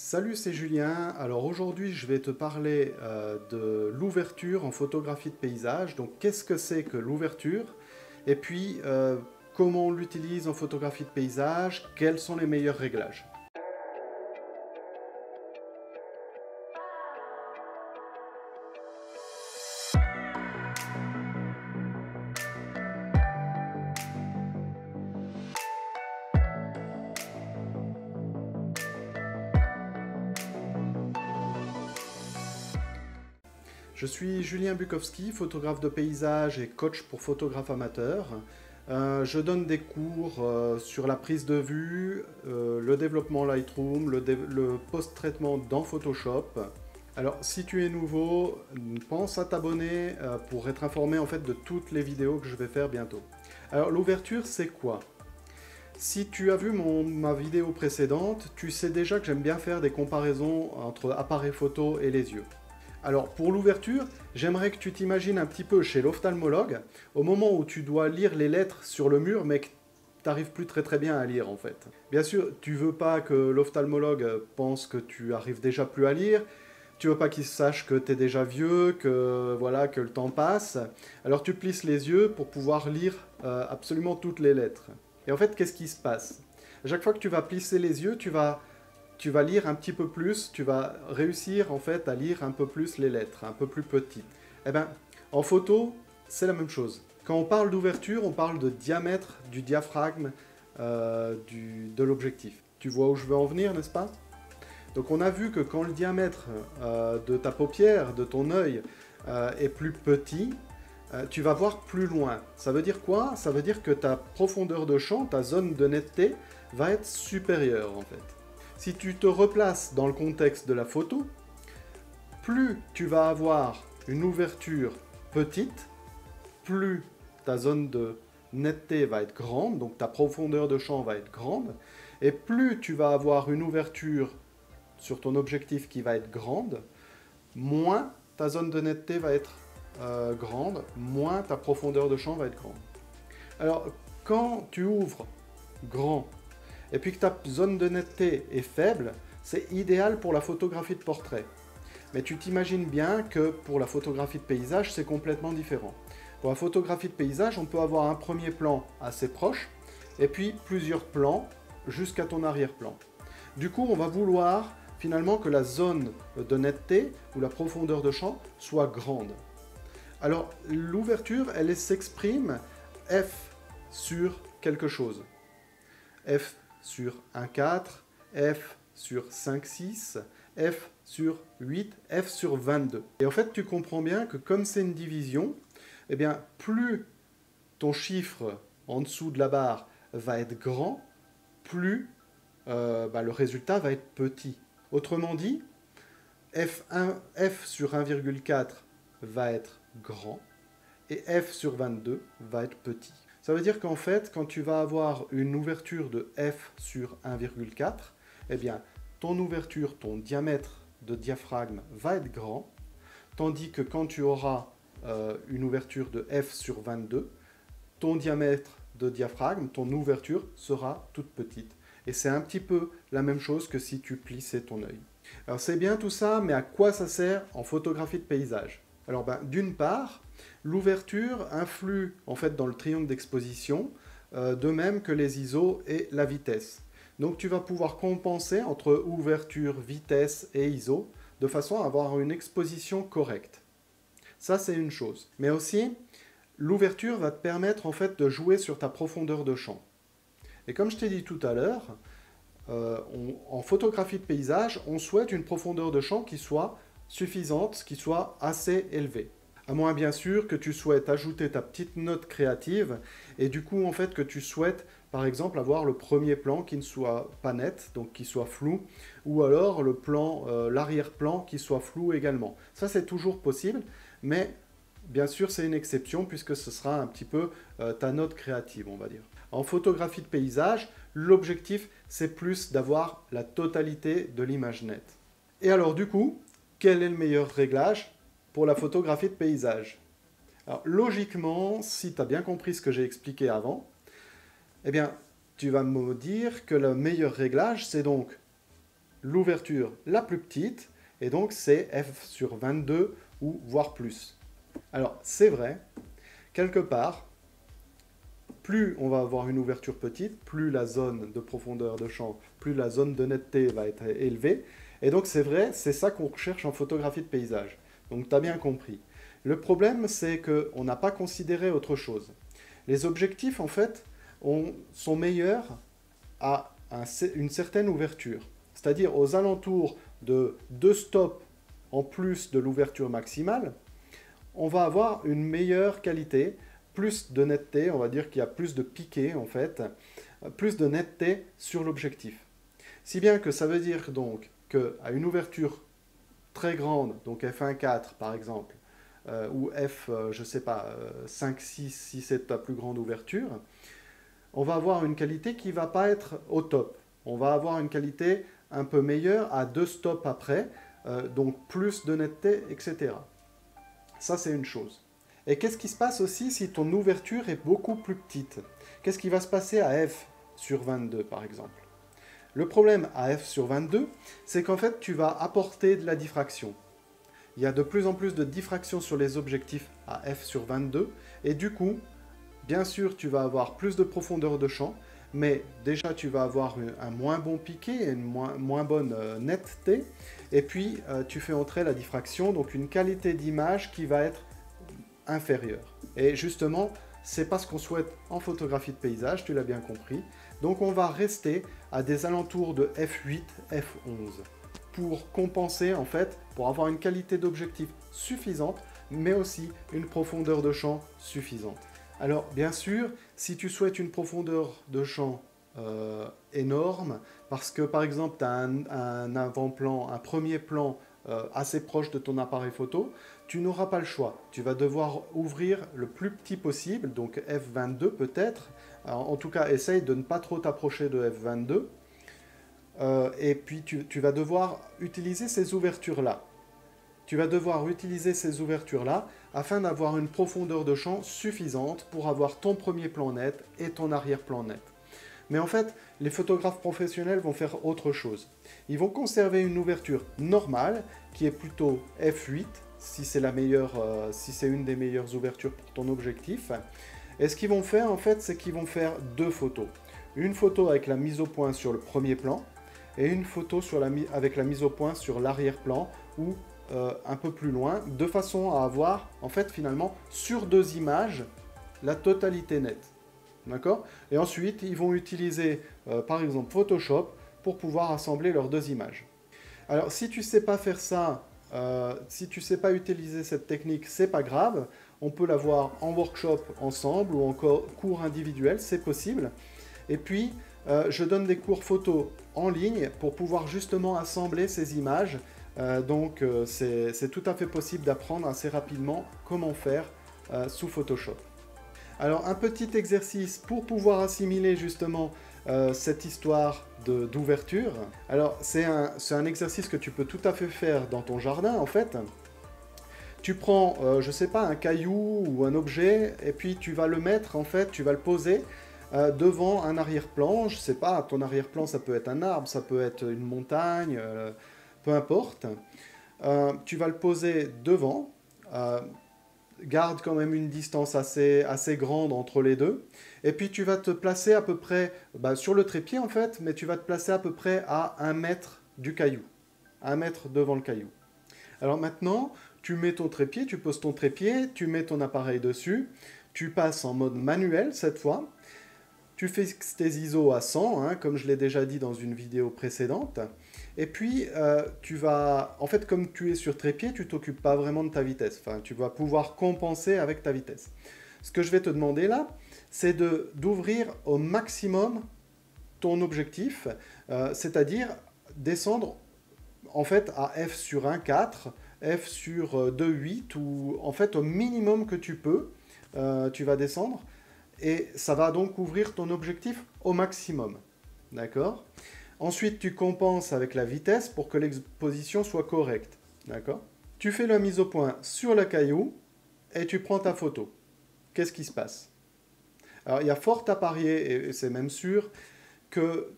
Salut, c'est Julien. Alors aujourd'hui, je vais te parler de l'ouverture en photographie de paysage. Donc, qu'est-ce que c'est que l'ouverture? Et puis, comment on l'utilise en photographie de paysage? Quels sont les meilleurs réglages? Je suis Julien Bukowski, photographe de paysage et coach pour photographes amateurs. Je donne des cours sur la prise de vue, le développement Lightroom, le post-traitement dans Photoshop. Alors, si tu es nouveau, pense à t'abonner pour être informé en fait de toutes les vidéos que je vais faire bientôt. Alors, l'ouverture, c'est quoi? Si tu as vu ma vidéo précédente, tu sais déjà que j'aime bien faire des comparaisons entre appareil photo et les yeux. Alors, pour l'ouverture, j'aimerais que tu t'imagines un petit peu chez l'ophtalmologue, au moment où tu dois lire les lettres sur le mur, mais que tu n'arrives plus très bien à lire en fait. Bien sûr, tu veux pas que l'ophtalmologue pense que tu arrives déjà plus à lire, tu veux pas qu'il sache que tu es déjà vieux, que voilà, que le temps passe. Alors tu plisses les yeux pour pouvoir lire absolument toutes les lettres. Et en fait, qu'est-ce qui se passe? À chaque fois que tu vas plisser les yeux, tu vas lire un petit peu plus, tu vas réussir en fait à lire un peu plus les lettres, un peu plus petites. Eh bien, en photo, c'est la même chose. Quand on parle d'ouverture, on parle de diamètre du diaphragme de l'objectif. Tu vois où je veux en venir, n'est-ce pas? Donc on a vu que quand le diamètre de ta paupière, de ton œil, est plus petit, tu vas voir plus loin. Ça veut dire quoi? Ça veut dire que ta profondeur de champ, ta zone de netteté, va être supérieure en fait. Si tu te replaces dans le contexte de la photo, plus tu vas avoir une ouverture petite, plus ta zone de netteté va être grande, donc ta profondeur de champ va être grande, et plus tu vas avoir une ouverture sur ton objectif qui va être grande, moins ta zone de netteté va être grande, moins ta profondeur de champ va être grande. Alors, quand tu ouvres grand, et puis que ta zone de netteté est faible, c'est idéal pour la photographie de portrait. Mais tu t'imagines bien que pour la photographie de paysage, c'est complètement différent. Pour la photographie de paysage, on peut avoir un premier plan assez proche, et puis plusieurs plans jusqu'à ton arrière-plan. Du coup, on va vouloir finalement que la zone de netteté ou la profondeur de champ soit grande. Alors, l'ouverture, elle s'exprime f sur quelque chose. F sur 1,4, F sur 5,6, F sur 8, F sur 22. Et en fait, tu comprends bien que comme c'est une division, eh bien, plus ton chiffre en dessous de la barre va être grand, plus le résultat va être petit. Autrement dit, F sur 1,4 va être grand et F sur 22 va être petit. Ça veut dire qu'en fait, quand tu vas avoir une ouverture de f sur 1,4, eh bien, ton ouverture, ton diamètre de diaphragme va être grand, tandis que quand tu auras une ouverture de f sur 22, ton diamètre de diaphragme, ton ouverture sera toute petite. Et c'est un petit peu la même chose que si tu plissais ton œil. Alors c'est bien tout ça, mais à quoi ça sert en photographie de paysage? Alors d'une part, l'ouverture influe en fait dans le triangle d'exposition, de même que les ISO et la vitesse. Donc tu vas pouvoir compenser entre ouverture, vitesse et ISO de façon à avoir une exposition correcte. Ça c'est une chose. Mais aussi, l'ouverture va te permettre en fait de jouer sur ta profondeur de champ. Et comme je t'ai dit tout à l'heure, en photographie de paysage, on souhaite une profondeur de champ qui soit suffisante, qui soit assez élevée. À moins bien sûr que tu souhaites ajouter ta petite note créative et du coup en fait que tu souhaites par exemple avoir le premier plan qui ne soit pas net, donc qui soit flou, ou alors le plan, l'arrière-plan qui soit flou également. Ça c'est toujours possible, mais bien sûr c'est une exception puisque ce sera un petit peu ta note créative on va dire. En photographie de paysage, l'objectif c'est plus d'avoir la totalité de l'image nette. Et alors du coup, quel est le meilleur réglage pour la photographie de paysage? Alors logiquement, si tu as bien compris ce que j'ai expliqué avant, eh bien tu vas me dire que le meilleur réglage c'est donc l'ouverture la plus petite, et donc c'est f sur 22 ou voire plus. Alors c'est vrai, quelque part, plus on va avoir une ouverture petite, plus la zone de profondeur de champ, plus la zone de netteté va être élevée. Et donc c'est vrai, c'est ça qu'on recherche en photographie de paysage. Donc tu as bien compris. Le problème, c'est qu'on n'a pas considéré autre chose. Les objectifs, en fait, sont meilleurs à une certaine ouverture. C'est-à-dire aux alentours de 2 stops en plus de l'ouverture maximale, on va avoir une meilleure qualité, plus de netteté, on va dire qu'il y a plus de piqué en fait, plus de netteté sur l'objectif. Si bien que ça veut dire donc qu'à une ouverture très grande, donc f1.4 par exemple, ou f, je sais pas, 5.6 si c'est ta plus grande ouverture, on va avoir une qualité qui ne va pas être au top. On va avoir une qualité un peu meilleure à 2 stops après, donc plus de netteté, etc. Ça, c'est une chose. Et qu'est-ce qui se passe aussi si ton ouverture est beaucoup plus petite? Qu'est-ce qui va se passer à f sur 22, par exemple? Le problème à f sur 22, c'est qu'en fait, tu vas apporter de la diffraction. Il y a de plus en plus de diffraction sur les objectifs à f sur 22, et du coup, bien sûr, tu vas avoir plus de profondeur de champ, mais déjà, tu vas avoir un moins bon piqué, une moins bonne netteté, et puis tu fais entrer la diffraction, donc une qualité d'image qui va être inférieure. Et justement, c'est pas ce qu'on souhaite en photographie de paysage, tu l'as bien compris. Donc on va rester à des alentours de f8, f11, pour compenser en fait, pour avoir une qualité d'objectif suffisante, mais aussi une profondeur de champ suffisante. Alors, bien sûr, si tu souhaites une profondeur de champ énorme, parce que par exemple, tu as un avant-plan, un premier plan assez proche de ton appareil photo, tu n'auras pas le choix. Tu vas devoir ouvrir le plus petit possible, donc f22 peut-être. En tout cas, essaye de ne pas trop t'approcher de f22. Et puis, tu vas devoir utiliser ces ouvertures-là. Tu vas devoir utiliser ces ouvertures-là afin d'avoir une profondeur de champ suffisante pour avoir ton premier plan net et ton arrière-plan net. Mais en fait, les photographes professionnels vont faire autre chose. Ils vont conserver une ouverture normale qui est plutôt f8 si c'est si c'est une des meilleures ouvertures pour ton objectif. Et ce qu'ils vont faire en fait, c'est qu'ils vont faire 2 photos. Une photo avec la mise au point sur le premier plan et une photo avec la mise au point sur l'arrière-plan ou un peu plus loin, de façon à avoir, en fait, finalement, sur 2 images, la totalité nette. D'accord? Et ensuite, ils vont utiliser, par exemple, Photoshop pour pouvoir assembler leurs 2 images. Alors, si tu ne sais pas faire ça, si tu ne sais pas utiliser cette technique, c'est pas grave. On peut la voir en workshop ensemble ou en cours individuel, c'est possible. Et puis, je donne des cours photo en ligne pour pouvoir justement assembler ces images. Donc c'est tout à fait possible d'apprendre assez rapidement comment faire sous Photoshop. Alors un petit exercice pour pouvoir assimiler justement cette histoire d'ouverture. Alors c'est un exercice que tu peux tout à fait faire dans ton jardin en fait. Tu prends, je sais pas, un caillou ou un objet et puis tu vas le mettre en fait, tu vas le poser devant un arrière-plan. Je sais pas, ton arrière-plan ça peut être un arbre, ça peut être une montagne, peu importe. Tu vas le poser devant. Garde quand même une distance assez grande entre les deux. Et puis tu vas te placer à peu près sur le trépied en fait, mais tu vas te placer à peu près à 1 mètre du caillou. 1 mètre devant le caillou. Alors maintenant, tu mets ton trépied, tu poses ton trépied, tu mets ton appareil dessus, tu passes en mode manuel cette fois. Tu fixes tes ISO à 100, hein, comme je l'ai déjà dit dans une vidéo précédente. Et puis, tu vas... En fait, comme tu es sur trépied, tu t'occupes pas vraiment de ta vitesse. Enfin, tu vas pouvoir compenser avec ta vitesse. Ce que je vais te demander là, c'est d'ouvrir au maximum ton objectif, c'est-à-dire descendre en fait à f sur 1.4, f sur 2.8, ou en fait au minimum que tu peux, tu vas descendre. Et ça va donc ouvrir ton objectif au maximum. D'accord? Ensuite, tu compenses avec la vitesse pour que l'exposition soit correcte. D'accord? Tu fais la mise au point sur le caillou et tu prends ta photo. Qu'est-ce qui se passe? Alors, il y a fort à parier, et c'est même sûr, que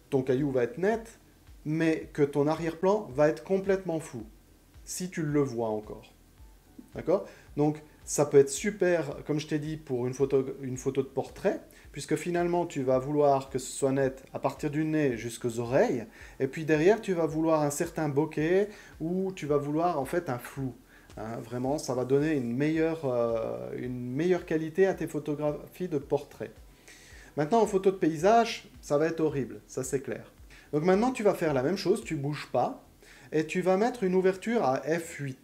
ton caillou va être net, mais que ton arrière-plan va être complètement flou, si tu le vois encore. D'accord? Donc, ça peut être super, comme je t'ai dit, pour une photo de portrait, puisque finalement, tu vas vouloir que ce soit net à partir du nez jusqu'aux oreilles, et puis derrière, tu vas vouloir un certain bokeh, ou tu vas vouloir en fait un flou. Hein, vraiment, ça va donner une meilleure qualité à tes photographies de portrait. Maintenant, en photo de paysage, ça va être horrible, ça c'est clair. Donc maintenant, tu vas faire la même chose, tu ne bouges pas, et tu vas mettre une ouverture à f8.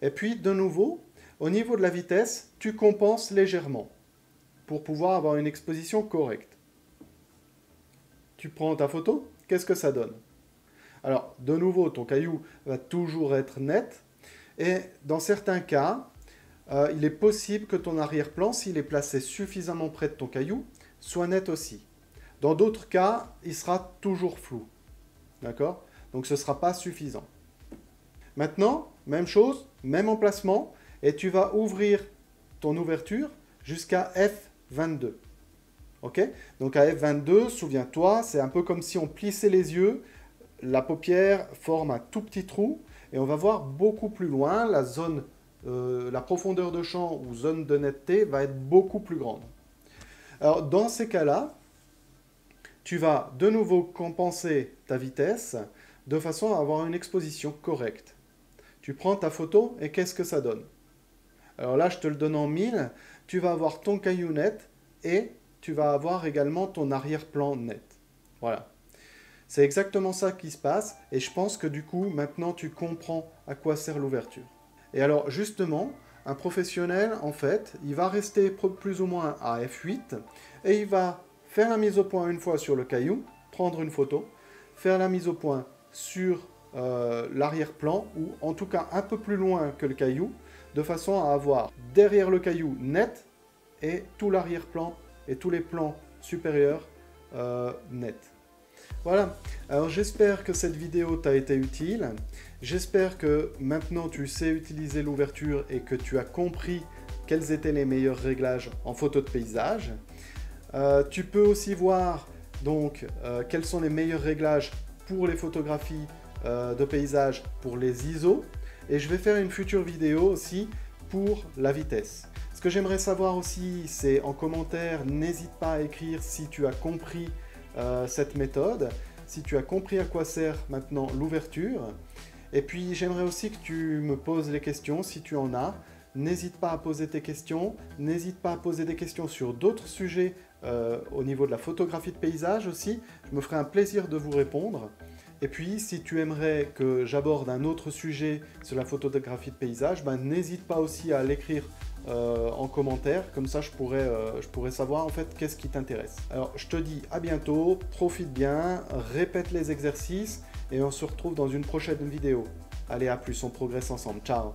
Et puis, de nouveau, au niveau de la vitesse, tu compenses légèrement pour pouvoir avoir une exposition correcte. Tu prends ta photo, qu'est-ce que ça donne? Alors, de nouveau, ton caillou va toujours être net, et dans certains cas, il est possible que ton arrière-plan, s'il est placé suffisamment près de ton caillou, soit net aussi. Dans d'autres cas, il sera toujours flou. D'accord? Donc ce ne sera pas suffisant. Maintenant, même chose, même emplacement, et tu vas ouvrir ton ouverture jusqu'à F22. Ok? Donc à F22, souviens-toi, c'est un peu comme si on plissait les yeux, la paupière forme un tout petit trou, et on va voir beaucoup plus loin, la profondeur de champ ou zone de netteté va être beaucoup plus grande. Alors dans ces cas-là, tu vas de nouveau compenser ta vitesse de façon à avoir une exposition correcte. Tu prends ta photo et qu'est-ce que ça donne? Alors là, je te le donne en 1000, tu vas avoir ton caillou net et tu vas avoir également ton arrière-plan net. Voilà. C'est exactement ça qui se passe et je pense que du coup, maintenant, tu comprends à quoi sert l'ouverture. Et alors, justement, un professionnel, en fait, il va rester plus ou moins à F8 et il va faire la mise au point une fois sur le caillou, prendre une photo, faire la mise au point sur l'arrière-plan ou en tout cas un peu plus loin que le caillou, de façon à avoir derrière le caillou net et tout l'arrière-plan et tous les plans supérieurs net. Voilà, alors j'espère que cette vidéo t'a été utile. J'espère que maintenant tu sais utiliser l'ouverture et que tu as compris quels étaient les meilleurs réglages en photo de paysage. Tu peux aussi voir donc quels sont les meilleurs réglages pour les photographies de paysage pour les ISO. Et je vais faire une future vidéo aussi pour la vitesse. Ce que j'aimerais savoir aussi, c'est en commentaire, n'hésite pas à écrire si tu as compris cette méthode, si tu as compris à quoi sert maintenant l'ouverture. Et puis j'aimerais aussi que tu me poses les questions si tu en as. N'hésite pas à poser tes questions, n'hésite pas à poser des questions sur d'autres sujets au niveau de la photographie de paysage aussi. Je me ferai un plaisir de vous répondre. Et puis, si tu aimerais que j'aborde un autre sujet sur la photographie de paysage, ben, n'hésite pas aussi à l'écrire en commentaire, comme ça je pourrais savoir en fait qu'est-ce qui t'intéresse. Alors, je te dis à bientôt, profite bien, répète les exercices, et on se retrouve dans une prochaine vidéo. Allez, à plus, on progresse ensemble. Ciao!